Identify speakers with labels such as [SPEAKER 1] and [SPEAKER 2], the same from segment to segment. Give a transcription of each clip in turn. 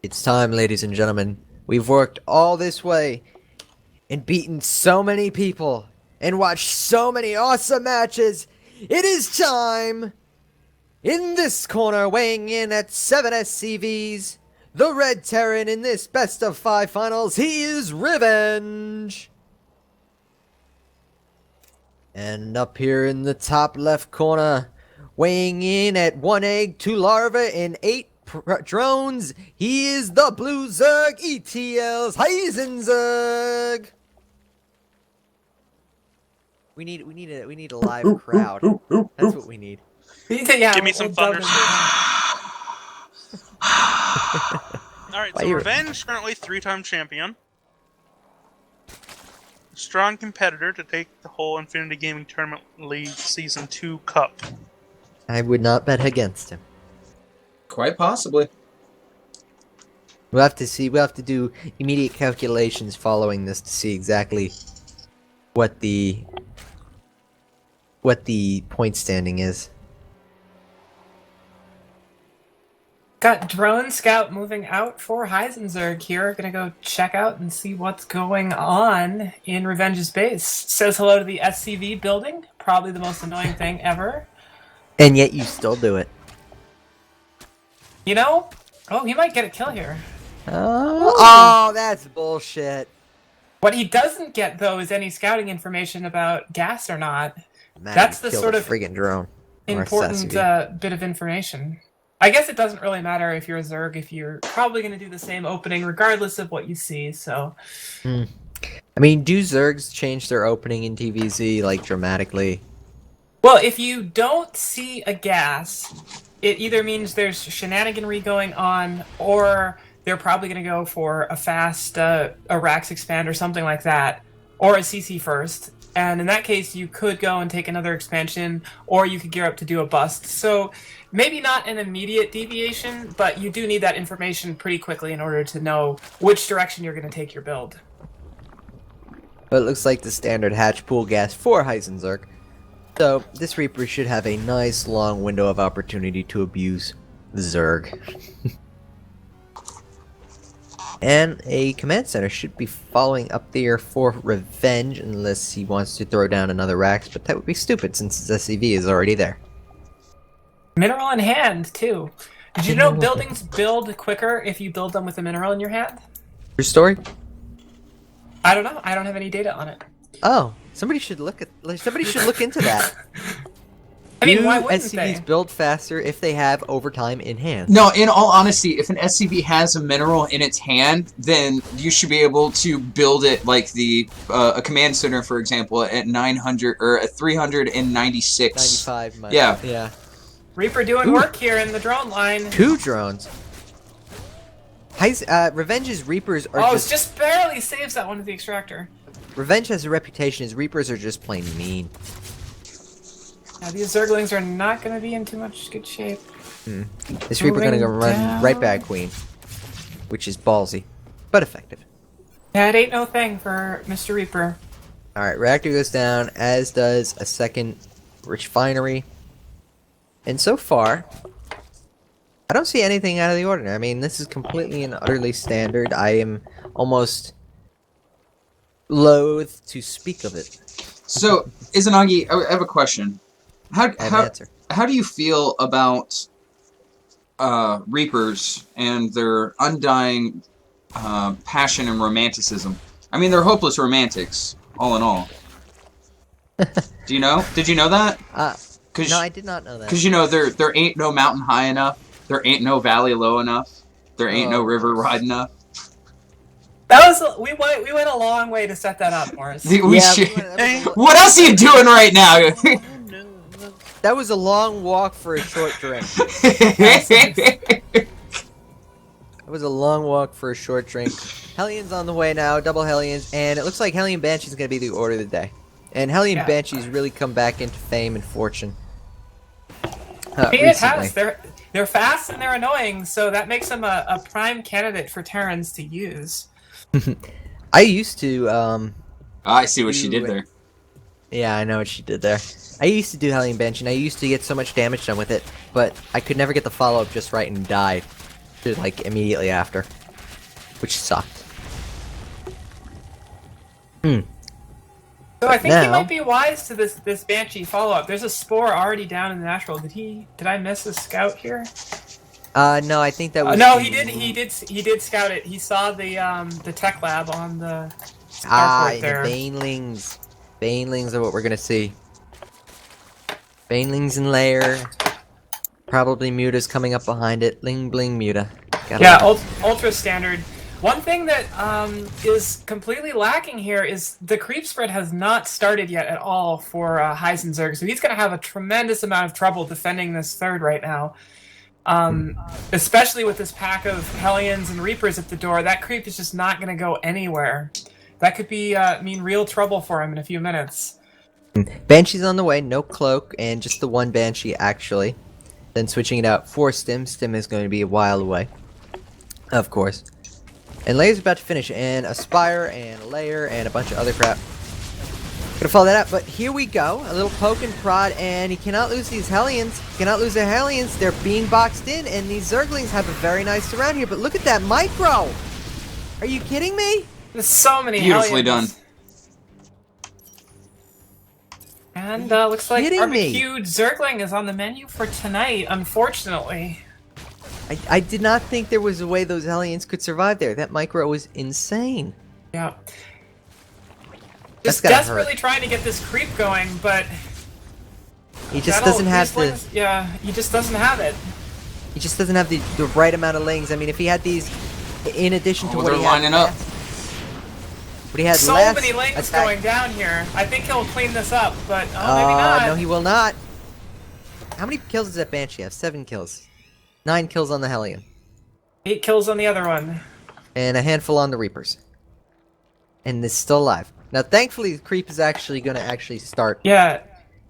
[SPEAKER 1] It's time, ladies and gentlemen. We've worked all this way and beaten so many people and watched so many awesome matches. It is time! In this corner, weighing in at 7 SCVs, the Red Terran in this best of 5 finals, he is Revenge! And up here in the top left corner, weighing in at 1 egg, 2 larvae, and 8 drones, he is the Blue Zerg ETL's HeisenZerg! We need a live crowd. That's what we need.
[SPEAKER 2] Yeah,
[SPEAKER 3] Give me some thunder. Alright, so Revenge, currently 3-time champion. Strong competitor to take the whole Infinity Gaming Tournament League Season 2 Cup.
[SPEAKER 1] I would not bet against him.
[SPEAKER 2] Quite possibly.
[SPEAKER 1] We'll have to see. We'll have to do immediate calculations following this to see exactly what the point standing is.
[SPEAKER 4] Got Drone Scout moving out for HeisenZerg here. Gonna go check out and see what's going on in Revenge's base. Says hello to the SCV building. Probably the most annoying thing ever.
[SPEAKER 1] And yet you still do it.
[SPEAKER 4] You know? Oh, he might get a kill here.
[SPEAKER 1] Oh, that's bullshit.
[SPEAKER 4] What he doesn't get, though, is any scouting information about gas or not.
[SPEAKER 1] Man,
[SPEAKER 4] That's the
[SPEAKER 1] killed
[SPEAKER 4] sort
[SPEAKER 1] a
[SPEAKER 4] of
[SPEAKER 1] friggin' drone.
[SPEAKER 4] important bit of information. I guess it doesn't really matter if you're a Zerg, if you're probably going to do the same opening regardless of what you see, so...
[SPEAKER 1] I mean, do Zergs change their opening in TVZ, like, dramatically?
[SPEAKER 4] Well, if you don't see a gas, it either means there's shenaniganry going on, or they're probably going to go for a fast a Rax expand or something like that, or a CC first. And in that case, you could go and take another expansion, or you could gear up to do a bust. So maybe not an immediate deviation, but you do need that information pretty quickly in order to know which direction you're going to take your build.
[SPEAKER 1] But it looks like the standard hatch pool gas for HeisenZerg. So, this Reaper should have a nice long window of opportunity to abuse the Zerg. And a command center should be following up there for Revenge, unless he wants to throw down another Rax, but that would be stupid since his SCV is already there.
[SPEAKER 4] Mineral in hand, too. Did you know buildings build quicker if you build them with a mineral in your hand?
[SPEAKER 1] True story?
[SPEAKER 4] I don't know. I don't have any data on it.
[SPEAKER 1] Oh, somebody should look into that.
[SPEAKER 4] I mean,
[SPEAKER 1] Do
[SPEAKER 4] why wouldn't
[SPEAKER 1] SCVs
[SPEAKER 4] they?
[SPEAKER 1] build faster if they have overtime in hand?
[SPEAKER 2] No, in all honesty, if an SCV has a mineral in its hand, then you should be able to build it like the a command center, for example, at 900 or at 396.
[SPEAKER 1] 95.
[SPEAKER 2] Yeah.
[SPEAKER 4] Reaper doing work here in the drone line.
[SPEAKER 1] 2 drones. Revenge's Reapers are
[SPEAKER 4] Just barely saves that one with the extractor.
[SPEAKER 1] Revenge has a reputation as Reapers are just plain mean.
[SPEAKER 4] Yeah, these Zerglings are not going to be in too much good shape.
[SPEAKER 1] This Reaper gonna go run
[SPEAKER 4] down.
[SPEAKER 1] right back Queen, which is ballsy, but effective.
[SPEAKER 4] Yeah, it ain't no thing for Mr. Reaper.
[SPEAKER 1] Alright, reactor goes down, as does a second refinery. And so far, I don't see anything out of the ordinary. I mean, this is completely and utterly standard. I am almost loath to speak of it.
[SPEAKER 2] So, Izanagi, I have a question.
[SPEAKER 1] I have an answer.
[SPEAKER 2] How do you feel about Reapers and their undying passion and romanticism? I mean, they're hopeless romantics, all in all. Do you know? Did you know that?
[SPEAKER 1] No, I did not know that.
[SPEAKER 2] Because, you know, there ain't no mountain high enough. There ain't no valley low enough. There ain't no river wide enough.
[SPEAKER 4] That was we went a long way to set that up, Morris.
[SPEAKER 2] What else are you doing right now?
[SPEAKER 1] That was a long walk for a short drink. That was a long walk for a short drink. Hellion's on the way now, double Hellions, and it looks like Hellion Banshee's going to be the order of the day. And Hellion Banshee's really come back into fame and fortune.
[SPEAKER 4] It has. They're fast and they're annoying, so that makes them a prime candidate for Terrans to use.
[SPEAKER 1] I used to,
[SPEAKER 2] I see what she did there.
[SPEAKER 1] Yeah, I know what she did there. I used to do Hellion Banshee, and I used to get so much damage done with it, but I could never get the follow-up just right and died. like immediately after, which sucked.
[SPEAKER 4] So I think he
[SPEAKER 1] Now-
[SPEAKER 4] might be wise to this Banshee follow-up. There's a spore already down in the natural. Did I miss a scout here?
[SPEAKER 1] No, I think that was.
[SPEAKER 4] No, he did scout it. He saw the tech lab on the starport
[SPEAKER 1] and
[SPEAKER 4] there.
[SPEAKER 1] the Banelings. Banelings are what we're gonna see. Banelings in lair. Probably Muta's coming up behind it. Ling bling Muta.
[SPEAKER 4] Yeah, ultra standard. One thing that is completely lacking here is the creep spread has not started yet at all for HeisenZerg, so he's going to have a tremendous amount of trouble defending this third right now. Especially with this pack of Hellions and Reapers at the door, that creep is just not going to go anywhere. That could be mean real trouble for him in a few minutes.
[SPEAKER 1] Banshee's on the way, no cloak, and just the one Banshee actually. Then switching it out for Stim. Stim is going to be a while away. Of course. And Layer's about to finish, and a Spire, and a Layer, and a bunch of other crap. Gonna follow that up, but here we go. A little poke and prod, and he cannot lose these Hellions. He cannot lose the Hellions. They're being boxed in, and these Zerglings have a very nice surround here, but look at that micro! Are you kidding me?
[SPEAKER 4] There's so many
[SPEAKER 2] Beautifully
[SPEAKER 4] Hellions.
[SPEAKER 2] done.
[SPEAKER 4] And looks like
[SPEAKER 1] kidding me?
[SPEAKER 4] barbecued Zergling is on the menu for tonight, unfortunately.
[SPEAKER 1] I did not think there was a way those Hellions could survive there. That micro was insane.
[SPEAKER 4] Yeah.
[SPEAKER 1] That's
[SPEAKER 4] Just
[SPEAKER 1] gotta
[SPEAKER 4] desperately
[SPEAKER 1] hurt.
[SPEAKER 4] trying to get this creep going, but
[SPEAKER 1] He just doesn't have the.
[SPEAKER 4] Yeah, he just doesn't have it.
[SPEAKER 1] He just doesn't have the right amount of lings. I mean, if he had these, in addition to
[SPEAKER 2] Oh,
[SPEAKER 1] what
[SPEAKER 2] they're
[SPEAKER 1] he had
[SPEAKER 2] lining up.
[SPEAKER 1] what he had
[SPEAKER 4] So
[SPEAKER 1] last
[SPEAKER 4] many lings
[SPEAKER 1] attack-
[SPEAKER 4] going down here. I think he'll clean this up, but maybe not.
[SPEAKER 1] No, he will not. How many kills does that Banshee have? 7 kills. 9 kills on the Hellion.
[SPEAKER 4] 8 kills on the other one.
[SPEAKER 1] And a handful on the Reapers. And it's still alive. Now, thankfully, the creep is actually going to start
[SPEAKER 4] Yeah.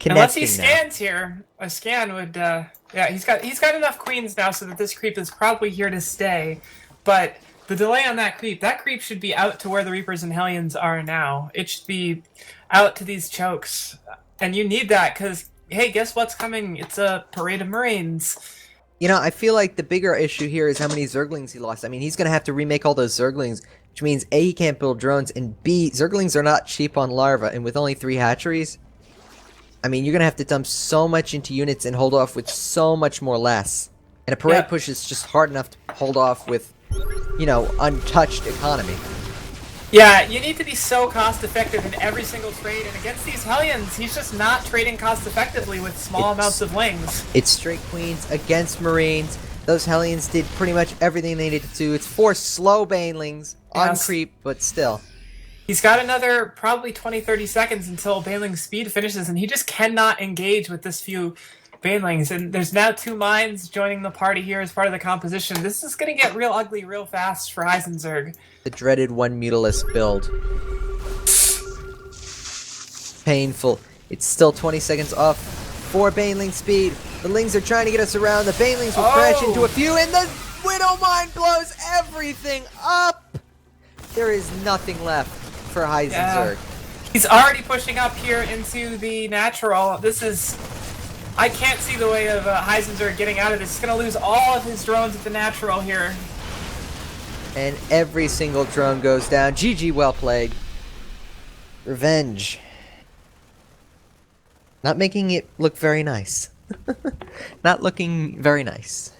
[SPEAKER 4] Unless he
[SPEAKER 1] connecting now.
[SPEAKER 4] scans here, a scan would. Yeah, he's got enough queens now, so that this creep is probably here to stay. But the delay on that creep should be out to where the Reapers and Hellions are now. It should be out to these chokes, and you need that because hey, guess what's coming? It's a parade of Marines.
[SPEAKER 1] You know, I feel like the bigger issue here is how many Zerglings he lost. I mean, he's going to have to remake all those Zerglings, which means A, he can't build drones, and B, Zerglings are not cheap on larva, and with only 3 hatcheries, I mean, you're going to have to dump so much into units and hold off with so much more less. And a parade push is just hard enough to hold off with, you know, untouched economy.
[SPEAKER 4] Yeah, you need to be so cost effective in every single trade, and against these Hellions, he's just not trading cost effectively with small amounts of lings.
[SPEAKER 1] It's straight Queens against Marines. Those Hellions did pretty much everything they needed to do. It's 4 slow Banelings on
[SPEAKER 4] Yes.
[SPEAKER 1] creep, but still.
[SPEAKER 4] He's got another probably 20-30 seconds until Baneling's speed finishes, and he just cannot engage with this few Banelings. And there's now 2 mines joining the party here as part of the composition. This is going to get real ugly real fast for HeisenZerg.
[SPEAKER 1] The dreaded 1 Mutilus build. Painful. It's still 20 seconds off. 4 Baneling speed. The Lings are trying to get us around. The Banelings will crash into a few, and the Widow Mine blows everything up! There is nothing left for HeisenZerg.
[SPEAKER 4] Yeah. He's already pushing up here into the natural. This is... I can't see the way of HeisenZerg getting out of this. He's going to lose all of his drones at the natural here.
[SPEAKER 1] And every single drone goes down. GG, well played. Revenge. Not making it look very nice. Not looking very nice.